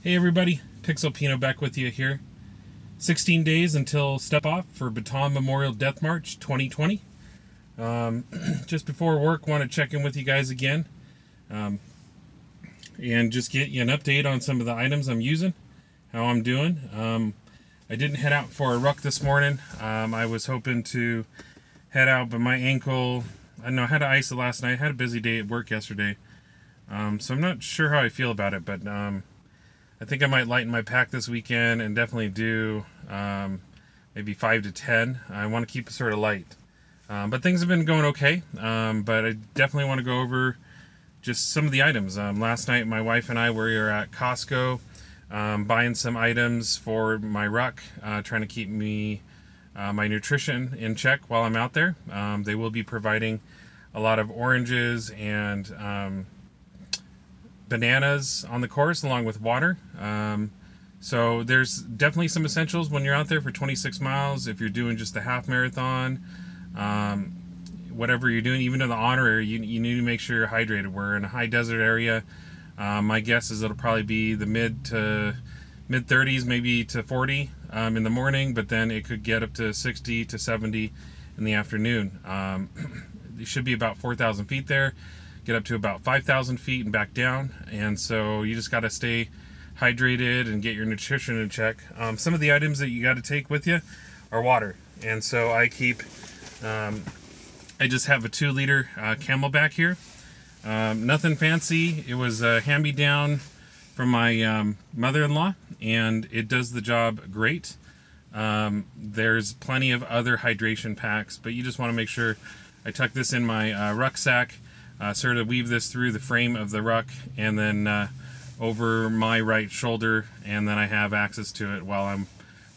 Hey everybody, Pixel Pino back with you here. 16 days until step off for Bataan Memorial Death March 2020. Just before work, want to check in with you guys again and just get you an update on some of the items I'm using, how I'm doing. I didn't head out for a ruck this morning. I was hoping to head out, but my ankle, I don't know, I had to ice it last night. I had a busy day at work yesterday, so I'm not sure how I feel about it, but I think I might lighten my pack this weekend and definitely do maybe 5 to 10. I want to keep it sort of light. But things have been going okay, but I definitely want to go over just some of the items. Last night my wife and I were at Costco buying some items for my ruck, trying to keep my nutrition in check while I'm out there. They will be providing a lot of oranges and bananas on the course along with water. So there's definitely some essentials when you're out there for 26 miles. If you're doing just the half marathon, whatever you're doing, even in the honorary, you need to make sure you're hydrated. We're in a high desert area. My guess is it'll probably be the mid 30s, maybe to 40 in the morning, but then it could get up to 60 to 70 in the afternoon. It should be about 4,000 feet there, get up to about 5,000 feet and back down, and so you just got to stay hydrated and get your nutrition in check. Some of the items that you got to take with you are water, and so I keep I just have a 2-liter Camelback here. Nothing fancy. It was a hand-me-down from my mother-in-law, and it does the job great. There's plenty of other hydration packs, but you just want to make sure I tuck this in my rucksack, sort of weave this through the frame of the ruck, and then over my right shoulder, and then I have access to it while I'm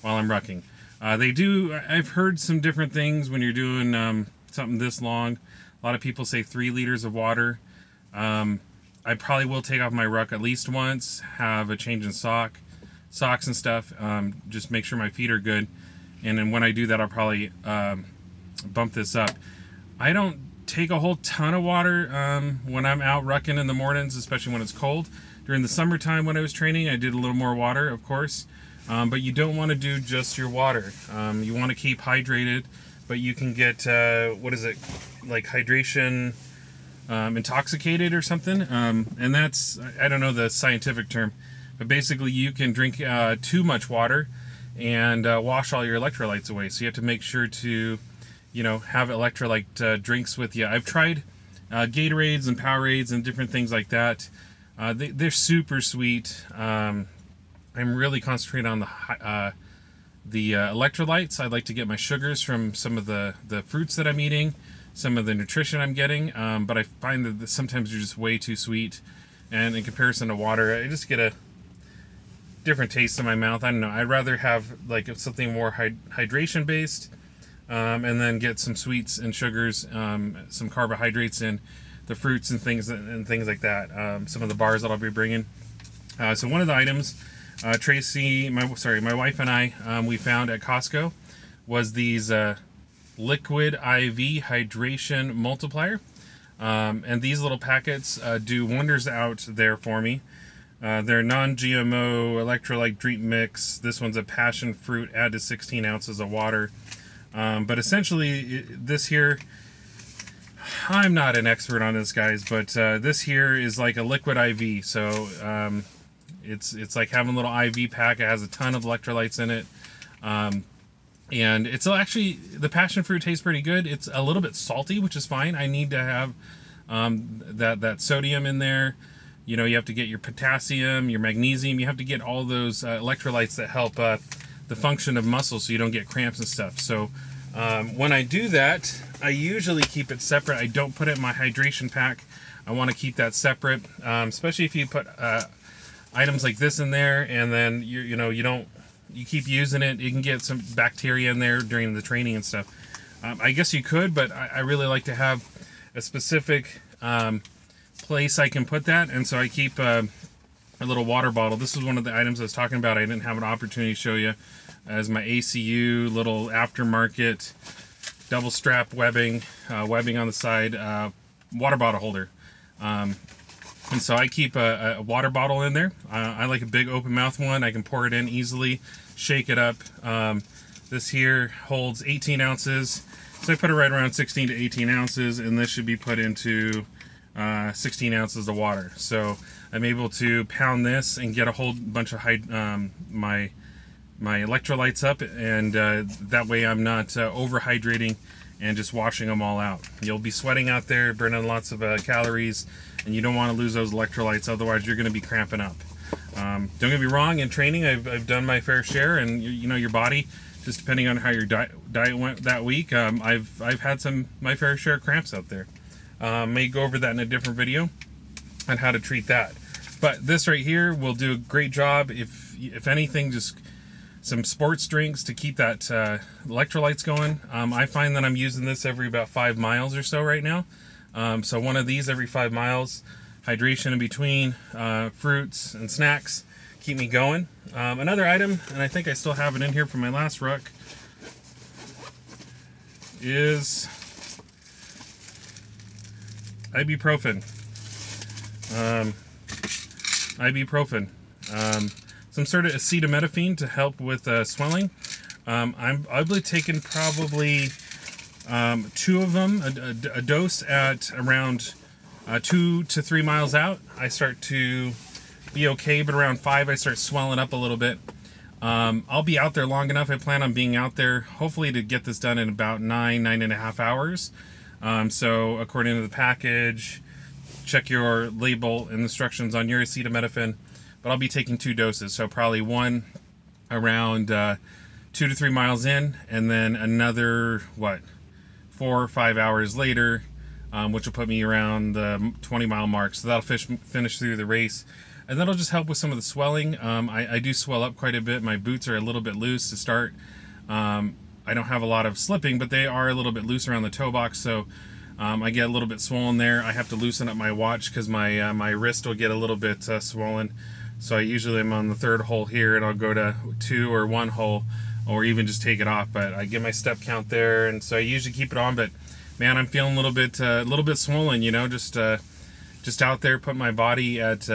rucking. I've heard some different things when you're doing something this long. A lot of people say 3 liters of water. I probably will take off my ruck at least once, have a change in socks and stuff, just make sure my feet are good, and then when I do that I'll probably bump this up. I don't take a whole ton of water when I'm out rucking in the mornings, especially when it's cold. During the summertime when I was training, I did a little more water, of course, but you don't want to do just your water. You want to keep hydrated, but you can get, what is it, like hydration intoxicated or something, and that's, I don't know the scientific term, but basically you can drink too much water and wash all your electrolytes away, so you have to make sure to, you know, have electrolyte drinks with you. I've tried Gatorades and Powerades and different things like that. They're super sweet. I'm really concentrating on the electrolytes. I like to get my sugars from some of the fruits that I'm eating, some of the nutrition I'm getting, but I find that sometimes they're just way too sweet, and in comparison to water, I just get a different taste in my mouth. I don't know. I'd rather have like something more hydration based, and then get some sweets and sugars, some carbohydrates in the fruits and things like that. Some of the bars that I'll be bringing. So one of the items, Tracy, my wife and I, we found at Costco was these liquid IV hydration multiplier, and these little packets do wonders out there for me. They're non-GMO electrolyte drink mix. This one's a passion fruit, add to 16 ounces of water. But essentially, this here, I'm not an expert on this, guys, but this here is like a liquid IV. So it's like having a little IV pack. It has a ton of electrolytes in it. And it's actually, the passion fruit tastes pretty good. It's a little bit salty, which is fine. I need to have that sodium in there. You know, you have to get your potassium, your magnesium. You have to get all those electrolytes that help the function of muscles so you don't get cramps and stuff. So when I do that, I usually keep it separate. I don't put it in my hydration pack. I want to keep that separate, especially if you put items like this in there, and then you keep using it, you can get some bacteria in there during the training and stuff. I guess you could, but I really like to have a specific place I can put that, and so I keep a little water bottle. This is one of the items I was talking about. I didn't have an opportunity to show you, as my ACU little aftermarket double strap webbing on the side water bottle holder. And so I keep a water bottle in there. I like a big open mouth one. I can pour it in easily, shake it up. This here holds 18 ounces. So I put it right around 16 to 18 ounces, and this should be put into 16 ounces of water. So I'm able to pound this and get a whole bunch of my electrolytes up, and that way I'm not overhydrating and just washing them all out. You'll be sweating out there, burning lots of calories, and you don't want to lose those electrolytes, otherwise you're going to be cramping up. Don't get me wrong, in training I've done my fair share, and you know, your body, just depending on how your diet went that week, I've had my fair share of cramps out there. May go over that in a different video on how to treat that. But this right here will do a great job. If anything, just some sports drinks to keep that electrolytes going. I find that I'm using this every about 5 miles or so right now. So one of these every 5 miles, hydration in between, fruits and snacks, keep me going. Another item, and I think I still have it in here from my last ruck, is ibuprofen. Some sort of acetaminophen to help with swelling. I've been taking probably 2 of them, a dose at around 2 to 3 miles out. I start to be okay, but around 5 I start swelling up a little bit. I'll be out there long enough. I plan on being out there hopefully to get this done in about 9.5 hours. So according to the package, check your label and instructions on your acetaminophen. But I'll be taking 2 doses, so probably one around 2 to 3 miles in, and then another, 4 or 5 hours later, which will put me around the 20-mile mark. So that'll finish through the race. And that'll just help with some of the swelling. I do swell up quite a bit. My boots are a little bit loose to start. I don't have a lot of slipping, but they are a little bit loose around the toe box, so I get a little bit swollen there. I have to loosen up my watch because my wrist will get a little bit swollen. So I usually am on the 3rd hole here, and I'll go to 2 or 1 hole, or even just take it off. But I get my step count there, and so I usually keep it on. But man, I'm feeling a little bit swollen. You know, just out there, putting my body at,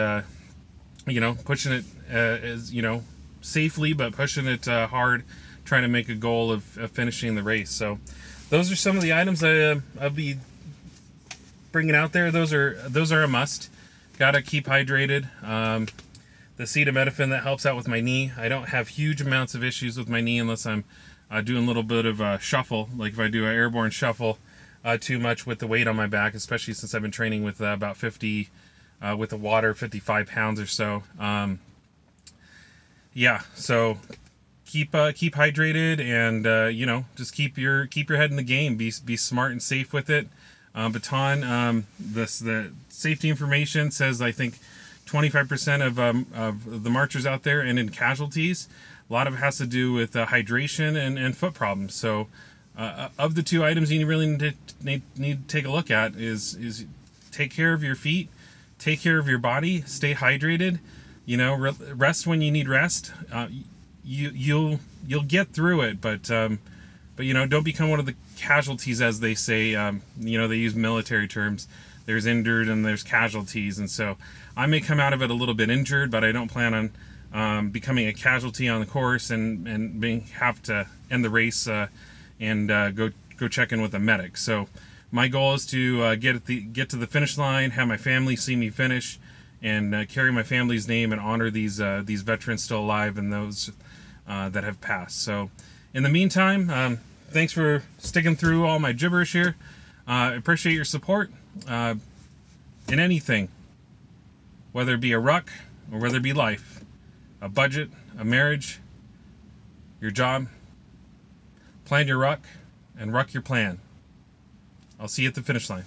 you know, pushing it as, you know, safely, but pushing it hard, trying to make a goal of finishing the race. So those are some of the items I'll be bringing out there. Those are a must. Gotta keep hydrated. The acetaminophen, that helps out with my knee. I don't have huge amounts of issues with my knee unless I'm doing a little bit of a shuffle, like if I do an airborne shuffle too much with the weight on my back, especially since I've been training with about 50 with the water, 55 pounds or so. Yeah, so keep hydrated, and you know, just keep your head in the game. Be smart and safe with it. Bataan, the safety information says, I think 25% of the marchers out there and in casualties, a lot of it has to do with hydration and foot problems. So of the 2 items you really need to take a look at is take care of your feet, take care of your body, stay hydrated, you know, rest when you need rest. You'll get through it, but you know, don't become one of the casualties, as they say. You know, they use military terms. There's injured and there's casualties, and so I may come out of it a little bit injured, but I don't plan on becoming a casualty on the course and have to end the race and go check in with a medic. So my goal is to get to the finish line, have my family see me finish, and carry my family's name and honor these veterans still alive and those that have passed. So in the meantime, thanks for sticking through all my gibberish here. I appreciate your support in anything, whether it be a ruck or whether it be life, a budget, a marriage, your job. Plan your ruck and ruck your plan. I'll see you at the finish line.